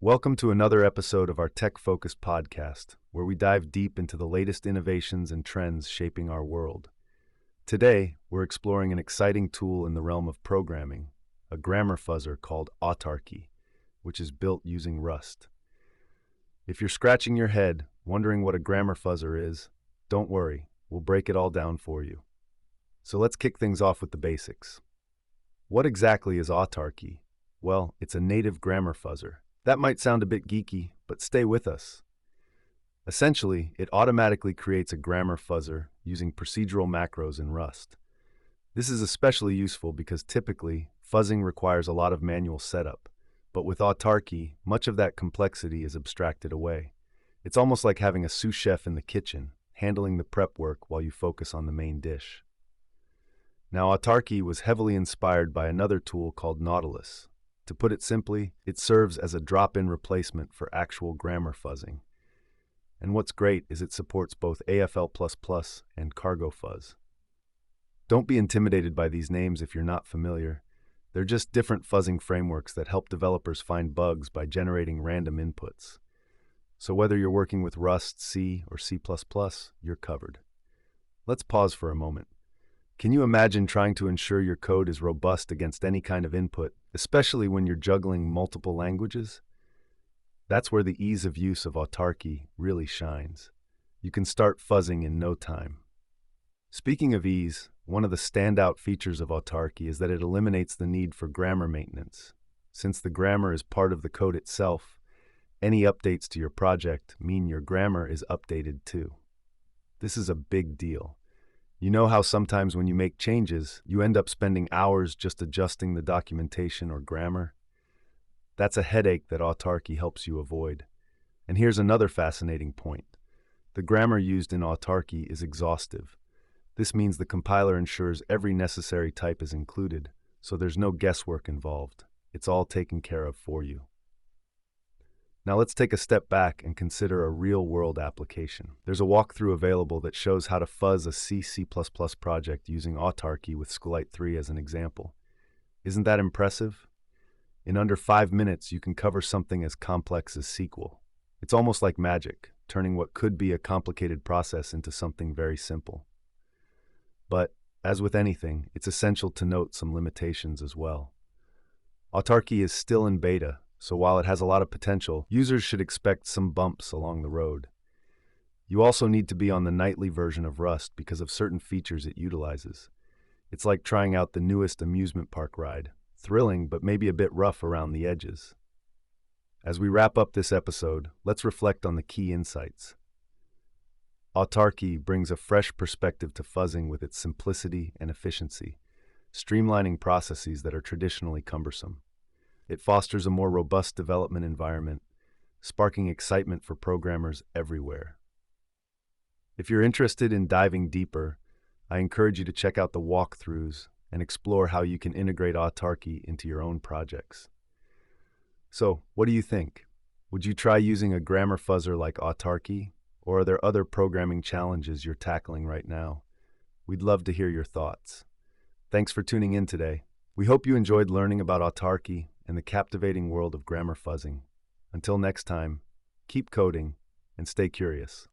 Welcome to another episode of our tech-focused podcast, where we dive deep into the latest innovations and trends shaping our world. Today, we're exploring an exciting tool in the realm of programming, a grammar fuzzer called Autarkie, which is built using Rust. If you're scratching your head, wondering what a grammar fuzzer is, don't worry, we'll break it all down for you. So let's kick things off with the basics. What exactly is Autarkie? Well, it's a native grammar fuzzer. That might sound a bit geeky, but stay with us. Essentially, it automatically creates a grammar fuzzer using procedural macros in Rust. This is especially useful because typically, fuzzing requires a lot of manual setup, but with Autarkie, much of that complexity is abstracted away. It's almost like having a sous chef in the kitchen, handling the prep work while you focus on the main dish. Now, Autarkie was heavily inspired by another tool called Nautilus. To put it simply, it serves as a drop-in replacement for actual grammar fuzzing. And what's great is it supports both AFL++ and Cargo Fuzz. Don't be intimidated by these names if you're not familiar. They're just different fuzzing frameworks that help developers find bugs by generating random inputs. So whether you're working with Rust, C, or C++, you're covered. Let's pause for a moment. Can you imagine trying to ensure your code is robust against any kind of input, especially when you're juggling multiple languages? That's where the ease of use of Autarkie really shines. You can start fuzzing in no time. Speaking of ease, one of the standout features of Autarkie is that it eliminates the need for grammar maintenance. Since the grammar is part of the code itself, any updates to your project mean your grammar is updated too. This is a big deal. You know how sometimes when you make changes, you end up spending hours just adjusting the documentation or grammar? That's a headache that Autarkie helps you avoid. And here's another fascinating point. The grammar used in Autarkie is exhaustive. This means the compiler ensures every necessary type is included, so there's no guesswork involved. It's all taken care of for you. Now let's take a step back and consider a real-world application. There's a walkthrough available that shows how to fuzz a C++ project using Autarkie with SQLite 3 as an example. Isn't that impressive? In under 5 minutes, you can cover something as complex as SQL. It's almost like magic, turning what could be a complicated process into something very simple. But, as with anything, it's essential to note some limitations as well. Autarkie is still in beta, so while it has a lot of potential, users should expect some bumps along the road. You also need to be on the nightly version of Rust because of certain features it utilizes. It's like trying out the newest amusement park ride, thrilling but maybe a bit rough around the edges. As we wrap up this episode, let's reflect on the key insights. Autarkie brings a fresh perspective to fuzzing with its simplicity and efficiency, streamlining processes that are traditionally cumbersome. It fosters a more robust development environment, sparking excitement for programmers everywhere. If you're interested in diving deeper, I encourage you to check out the walkthroughs and explore how you can integrate Autarkie into your own projects. So, what do you think? Would you try using a grammar fuzzer like Autarkie, or are there other programming challenges you're tackling right now? We'd love to hear your thoughts. Thanks for tuning in today. We hope you enjoyed learning about Autarkie and the captivating world of grammar fuzzing. Until next time, keep coding and stay curious.